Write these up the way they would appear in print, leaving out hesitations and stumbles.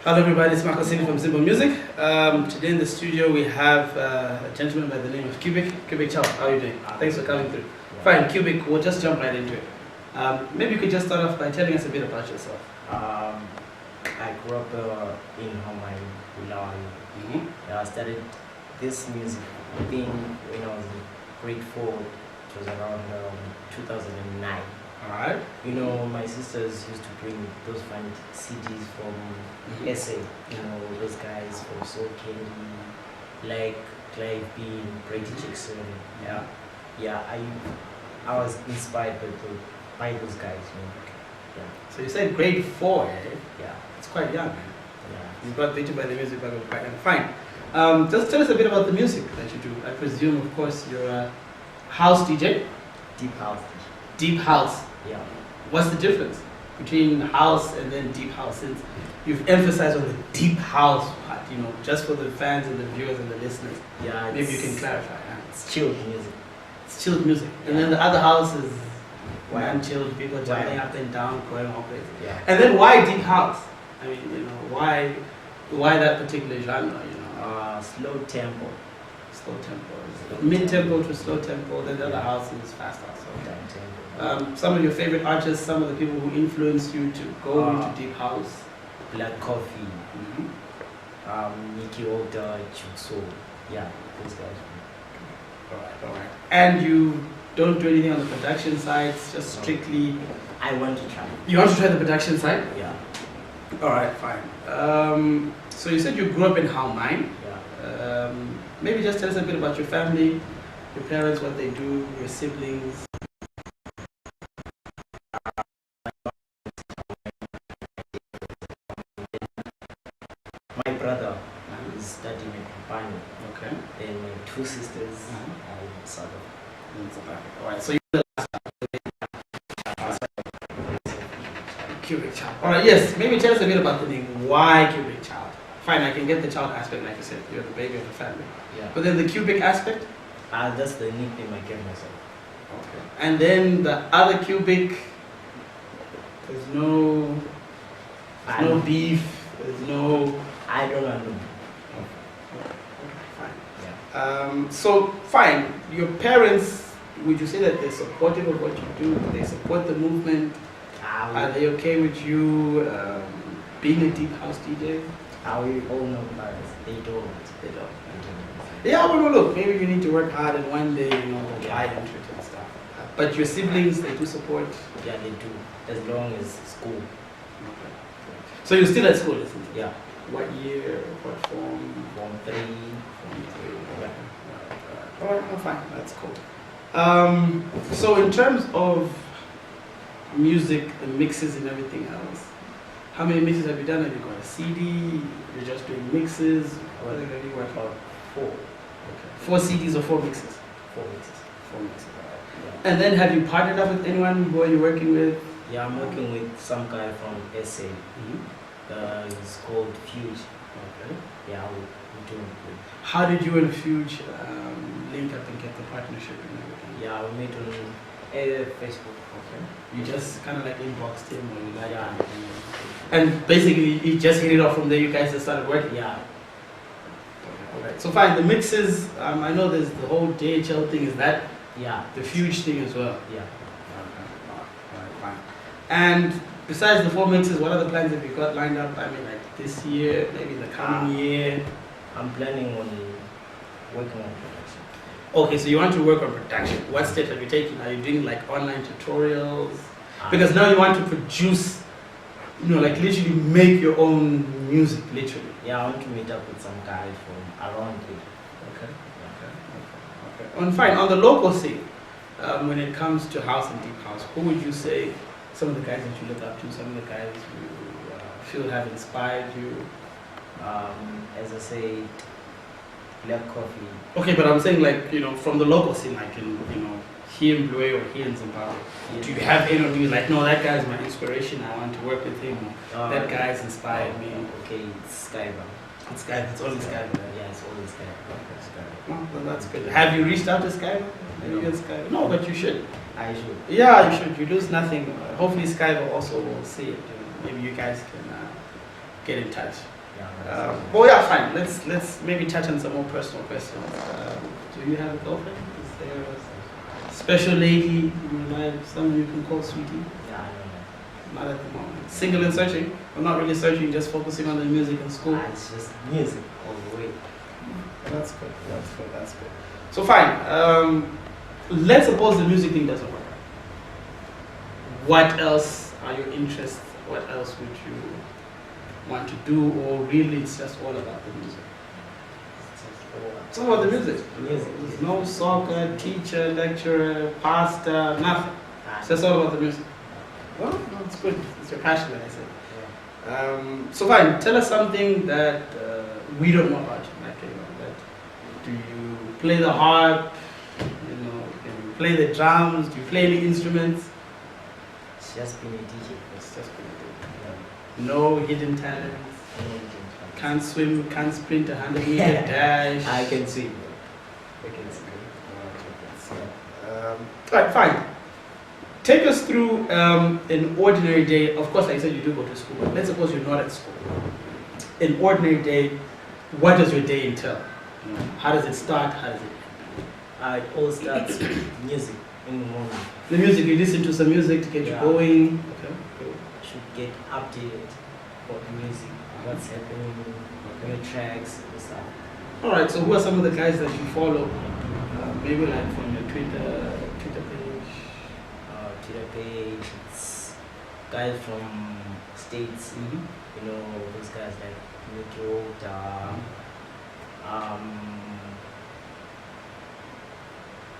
Hello everybody, it's Mack from Zimbo Music. Today in the studio we have a gentleman by the name of Cubique Child. How are you doing? Thanks for coming through. Fine, Cubique, we'll just jump right into it. Maybe you could just start off by telling us a bit about yourself. I grew up in Homai, Bulawayo. I started this music thing when I was in grade 4. It was around 2009. Alright. You know, my sisters used to bring those fun CDs from SA. You know, those guys from Soul Candy, like Clive Bean, Brady Jackson. Yeah. I was inspired by those guys. You know? Yeah. So you said grade 4, eh? Yeah. It's quite young, man. Yeah. You got bitten by the music back quite young. Fine. Just tell us a bit about the music that you do. I presume, of course, you're a house DJ. Deep house. Deep house. Yeah. What's the difference between house and then deep house? Since you've emphasized on the deep house part, you know, just for the fans and the viewers and the listeners. Yeah. Maybe you can clarify. It's chilled music. It's chilled music. And then the other house is chilled, people jumping up and down, going all crazy. Yeah. And then why deep house? I mean, you know, why that particular genre, you know? Slow tempo. Slow tempo. Mid-tempo to slow tempo, then the other house is faster. Some of your favorite artists, some of the people who influenced you to go into deep house? Black Coffee, Nicky Walter, Chukso, yeah, those guys. Alright. And you don't do anything on the production side, it's just strictly... I want to try. You want to try the production side? Yeah. Alright, fine. So you said you grew up in Haumai. Yeah. Maybe just tell us a bit about your family, your parents, what they do, your siblings. My brother is studying in Japan. Okay. Then my 2 sisters are in South Africa. Alright, so you're the last Cubique Child. Alright, yes, maybe tell us a bit about the name. Why Cubique Child? Fine, I can get the child aspect, like you said, you're the baby of the family. Yeah. But then the cubic aspect? That's the nickname I gave myself. Okay. And then the other cubic, there's no beef, there's no... I don't know. Okay, fine. Yeah. So, fine, your parents, would you say that they're supportive of what you do? Do they support the movement? Are they okay with you being a deep house DJ? We all know parents. They don't. Yeah, well, no, look, maybe you need to work hard and one day, you know, they'll buy into it and stuff. But your siblings, they do support? Yeah, they do. As long as school. Okay. So you're still at school, isn't it? Yeah. What year? What form? Form 3. Yeah. Alright, well, fine, that's cool. So in terms of music, the mixes and everything else, how many mixes have you done? Have you got a CD? You're just doing mixes? What have you worked on? 4. Okay. 4 CDs or 4 mixes? 4 mixes. 4 mixes. Yeah. And then have you partnered up with anyone who are you working with? Yeah, I'm working with some guy from SA. He's called Fuge. Okay. Yeah, we're doing good. How did you and Fuge link up and get the partnership and everything? Yeah, we met on Facebook. Okay. You just kind of like inboxed him or you like and basically you just hit it off from there, you guys just started working? Yeah. Alright. So fine, the mixes, I know there's the whole DHL thing, is that the Fuge thing as well? Yeah. Alright, fine. And besides the 4 mixes, what other plans have you got lined up? I mean, like this year, maybe the coming year? I'm planning on working on production. Okay, so you want to work on production. What steps have you taken? Are you doing like online tutorials? Because now you want to produce, you know, like literally make your own music, literally. Yeah, I want to meet up with some guys from around here. Okay. And fine, on the local scene, when it comes to house and deep house, who would you say some of the guys that you look up to, some of the guys you feel have inspired you? As I say, Black Coffee. Okay, but I'm saying like, you know, from the local scene, like in, you know, here in Blue or here in Zimbabwe. Yeah. Do you have anyone who's like, no, that guy's my inspiration, I want to work with him, that guy's inspired me? Okay, it's Skyver. It's Skyver, it's only Skyver. Yeah, it's always Skyver. Well, that's good. Have you reached out to Skyver? No, but you should. I should. Yeah, you should. You lose nothing. Hopefully Sky will also see it. Maybe you guys can get in touch. Yeah. Well, yeah, fine. Let's maybe touch on some more personal questions. Do you have a girlfriend? Is there a special lady in your life, someone you can call sweetie? Yeah, I know Not at the moment. Single and searching? I'm not really searching, just focusing on the music and school. that. It's just music all the way. That's good. That's good. That's good. So fine. Let's suppose the music thing doesn't work. What else are your interests? What else would you want to do, or really it's just all about the music? It's all about the music. Music. There's no soccer, teacher, lecturer, pastor, nothing. It's just all about the music. Well, no, it's good. It's your passion, like I said. So fine. Tell us something that we don't know about you. Like, do you play the harp? Can you play the drums? Do you play any instruments? It's just being a DJ. It's just been no hidden talents. Can't swim, can't sprint 100-meter dash. I can see. Right, fine. Take us through an ordinary day. Of course, like I said, you do go to school, but let's suppose you're not at school. An ordinary day, what does your day entail? How does it start? How does it It all starts with music in the morning. The music, you listen to some music to get you going. Okay. Should get updated about the music, what's happening, new tracks and stuff. Alright, so who are some of the guys that you follow? Maybe like from your Twitter page. Twitter page, it's guys from states, those guys like Metro,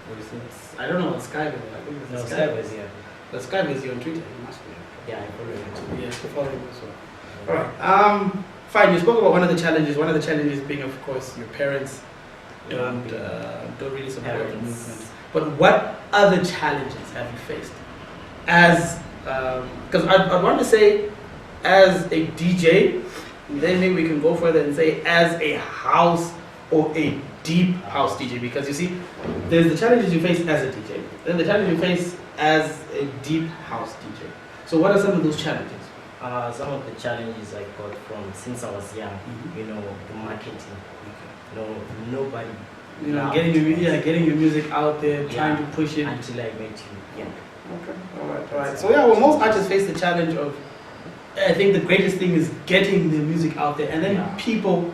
What is it? I don't know what Skype is. I think it's no, Skype. Skype is here. The Skype is on Twitter. You must be. Yeah, I follow him too. Yes, you follow him as well. Alright. Fine. You spoke about one of the challenges. One of the challenges being, of course, your parents don't really support the movement. But what other challenges have you faced? As because I want to say, as a DJ, then maybe we can go further and say as a house or a deep house DJ, because you see, there's the challenges you face as a DJ, then the challenge you face as a deep house DJ. So what are some of those challenges? Some of the challenges I got from since I was young, the marketing. Nobody. Getting your music out there, trying to push it. Until I met you. Yeah. Okay. All right. So yeah, well, most artists face the challenge of, I think the greatest thing is getting the music out there, and then people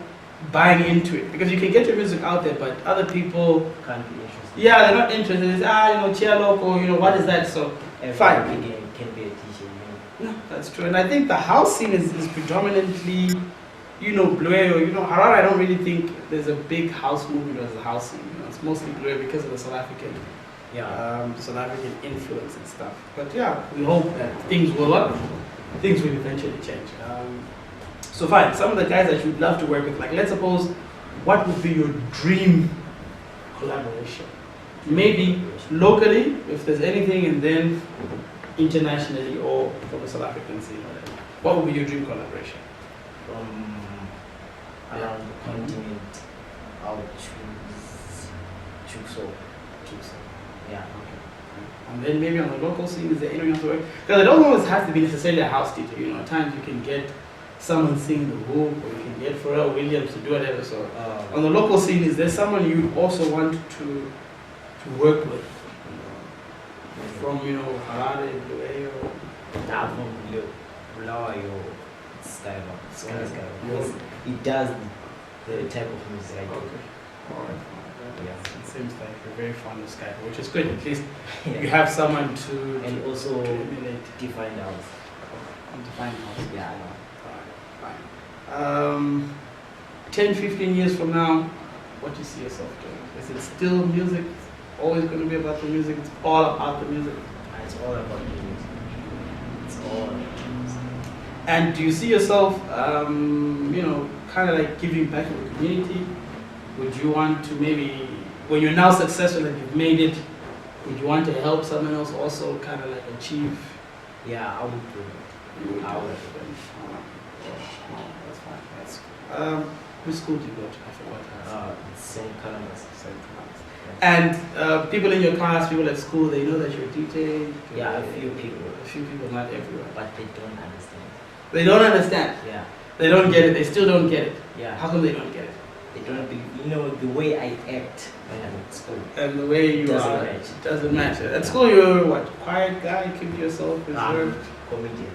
buying into it, because you can get your music out there, but other people can't be interested. Yeah, they're not interested. It's cheer local, what is that? So fine. Can be a DJ. No, that's true. And I think the house scene is predominantly, Blueo, Harare. I don't really think there's a big house movement as a house scene. It's mostly Blueo because of the South African, South African influence and stuff. But yeah, we hope that things will eventually change. So fine, some of the guys that you'd love to work with, like let's suppose, what would be your dream collaboration? Maybe locally, if there's anything, and then internationally or from the South African scene, whatever. What would be your dream collaboration? From around the continent, I would choose Chukso. Yeah. And then maybe on the local scene, is there anyone else to work? Because it don't always have to be necessarily a house DJ. At times you can get someone sing the hook, or you can get Pharrell Williams to do whatever. So on the local scene, is there someone you also want to work with? From Harare, Blueo? Nah, from Bulawayo, Skybar. Because it does the type of music I do. Okay. Alright. Yeah. It seems like you're very fond of Skype, which is good. At least you have someone to and also emulate. define house. Define house. Yeah, I know. Fine. 10, 15 years from now, what do you see yourself doing? Is it still music? It's always going to be about the music? It's all about the music? It's all about the music. It's all about the music. And do you see yourself, kind of like giving back to the community? Would you want to maybe, when you're now successful and you've made it, would you want to help someone else also kind of like achieve? Yeah, I would do it. You would I do would. it. That's fine. That's which school do you go to? I forgot. It's St. Columbus. And people in your class, people at school, they know that you're a DJ? Yeah, a few people. A few people, not everyone. But they don't understand. They don't understand? Yeah. They don't get it. They still don't get it. Yeah. How come they don't get it? They don't be, you know, the way I act when I'm at school. And the way you Doesn't are match. doesn't match. At school, you're what? Quiet guy. Keep yourself reserved. Comedian.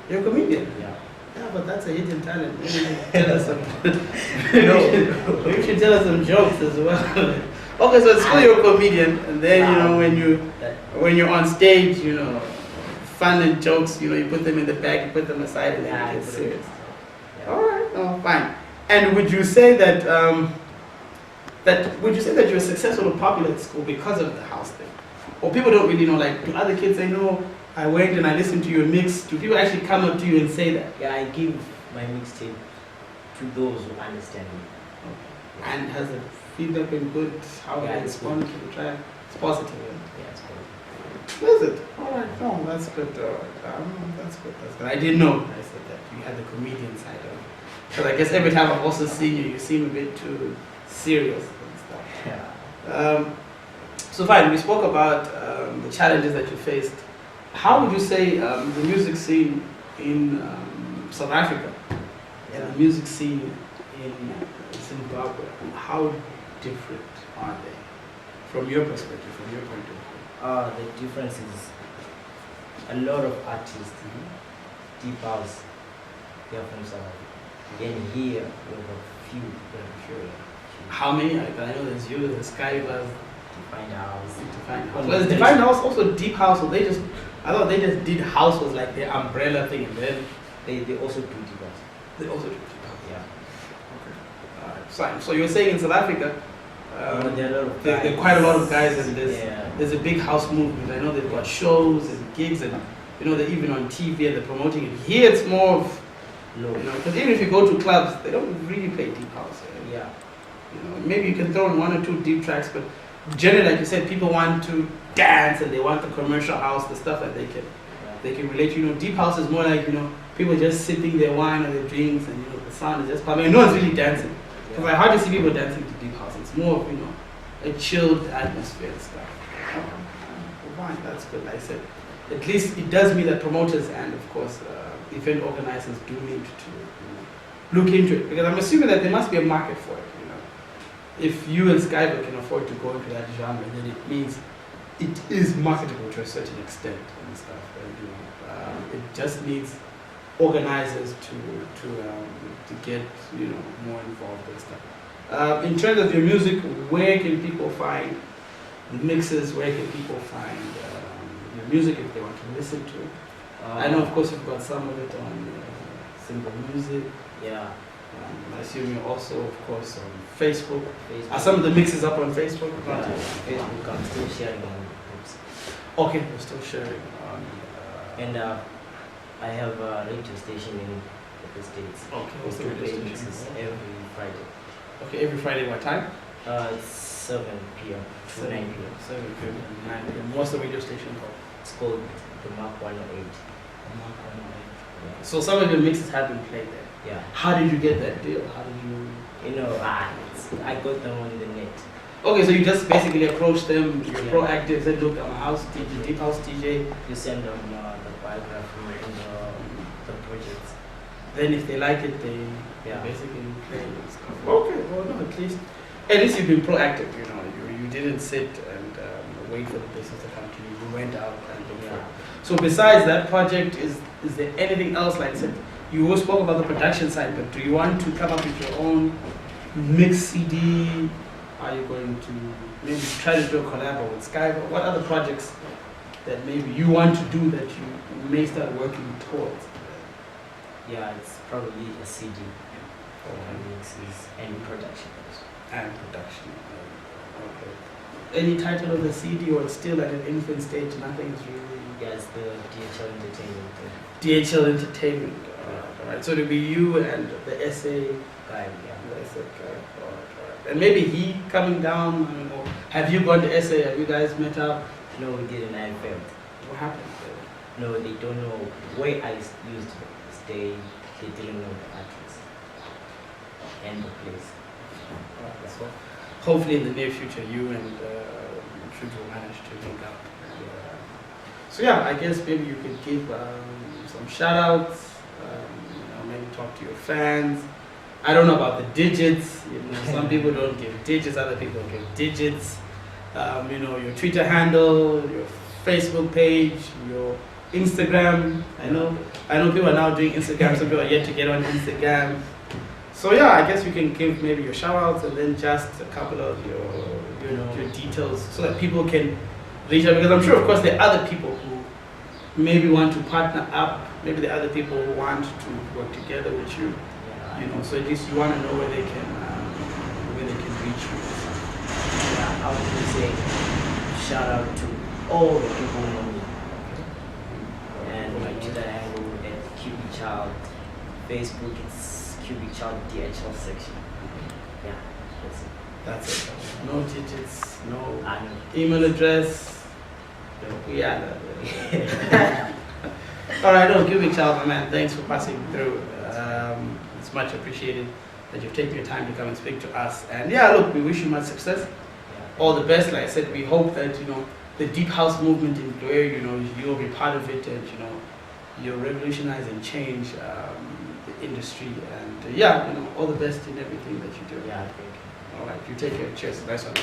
You're a comedian. Yeah. Yeah, but that's a hidden talent. Maybe you should tell us some. No. Maybe you should tell us some jokes as well. Okay, so at school you're a comedian, and then you know when you're on stage, you know, fun and jokes, you know, you put them in the bag, you put them aside, and then you get serious. Yeah. All right, oh, fine. And would you say that would you say that you're successful or popular at school because of the house thing, or people don't really know? Like, do other kids say, no, I went and I listened to your mix? Do people actually come up to you and say that? Yeah, I give my mixtape to those who understand me. Okay. And has the feedback been good? How Yeah, they it's respond to the track? It's positive. Yeah, it's positive. Is it? All right. No, that's good. That's good. That's good. I didn't know. I said that you had the comedian side of it. Because I guess every time I've also seen you, you seem a bit too serious and stuff. Yeah. So fine. We spoke about the challenges that you faced. How would you say the music scene in South Africa and the music scene in Zimbabwe, how different are they from your perspective, from your point of view? The difference is a lot of artists, deep house, they are from South Africa. Again, here we have a few. How many? I know there's you, there's Skybuzz, Defined House. Defined House. Well, is Defined House also deep house, or they just? I thought they just did house was like their umbrella thing, and then They also do deep house. they also do deep house. Yeah. Okay. Alright, fine. So you're saying in South Africa, There are a lot of there guys. are quite a lot of guys, and Yeah. there's a big house movement. I know they've got shows and gigs, and you know they're even on TV and they're promoting it. Here it's more of, Low. you know, because even if you go to clubs, they don't really play deep house. Yeah. You know, maybe you can throw in one or two deep tracks, but generally, like you said, people want to dance and they want the commercial house, the stuff that they can relate to. You know, deep house is more like, you know, people just sipping their wine or their drinks, and you know the sound is just pumping. And no one's really dancing. Because I hardly see people dancing to deep house. It's more of, you know, a chilled atmosphere and stuff. Fine, that's good. Like I said, at least it does mean that promoters and of course event organizers do need to, you know, look into it, because I'm assuming that there must be a market for it. You know, if you and Skyber can afford to go into that genre, then it means it is marketable to a certain extent and stuff. And, you know, it just needs organizers to get, you know, more involved and stuff. In terms of your music, where can people find the mixes? Where can people find your music if they want to listen to it? I know, of course, you've got some of it on Zimbo Music. Yeah. I assume you're also, of course, on Facebook. Facebook. Are some of the mixes up on Facebook? Yeah, Facebook, I'm still sharing on groups. Okay, we're still sharing on. And I have a radio station in the States. Okay, what's the We radio play station? mixes every Friday. Okay, every Friday, what time? It's 7 p.m. to 9 p.m. 7 p.m. and 9 p.m. What's the radio station called? It's called the Mack 108. So some of your mixes have been played there. Yeah. How did you get that deal? How did you? You know, I got them on the net. Okay, so you just basically approached them. You're Yeah. proactive. Said, look, I'm a house DJ, deep house DJ. You send them the biography and the projects. Then if they like it, they Yeah. basically play it and stuff. Okay, well, no, at least you've been proactive. You know, you didn't sit and wait for the business to come to you. You went out and looked for it. So besides that project, is there anything else? Like I said, you always spoke about the production side, but do you want to come up with your own mix CD? Are you going to maybe try to do a collab with Skype? What other projects that maybe you want to do that you may start working towards? Yeah, it's probably a CD for mixes and production also. And production. Okay. Any title of the CD, or it's still at an infant stage? Nothing is really. Yes, the DHL Entertainment DHL Entertainment. Alright. So it'll be you and the SA guy, yeah. the SA guy. Alright. And maybe he coming down. I don't know. Have you gone to SA? Have you guys met up? No, we didn't. I failed. What happened? No, they don't know where I used to stay. They didn't know the address and the place. Alright. So hopefully in the near future, you and should will manage to link up. So yeah, I guess maybe you could give some shout outs, you know, maybe talk to your fans. I don't know about the digits. You know, some people don't give digits, other people give digits. You know, your Twitter handle, your Facebook page, your Instagram. I know people are now doing Instagram. Some people are yet to get on Instagram. So yeah, I guess you can give maybe your shout outs and then just a couple of your details so that people can reach out, because I'm sure of course there are other people who maybe want to partner up, maybe there are other people who want to work together with you, you know, so at least you want to know where they can reach you. Yeah, I would say shout out to all the people who know me. And my Twitter handle at Cubique Child. Facebook it's Cubique Child DHL section. Yeah, that's it. That's it. No digits, no I know. email address. Yeah. All right, no, Cubique Child, my man. Thanks for passing through. It's much appreciated that you've taken your time to come and speak to us. And yeah, look, we wish you much success. Yeah. All the best. Like I said, we hope that the deep house movement in Gloria, you'll be part of it, and you'll revolutionize and change the industry. And yeah, all the best in everything that you do. Yeah, thank you. All right, you take care. Cheers. Nice one.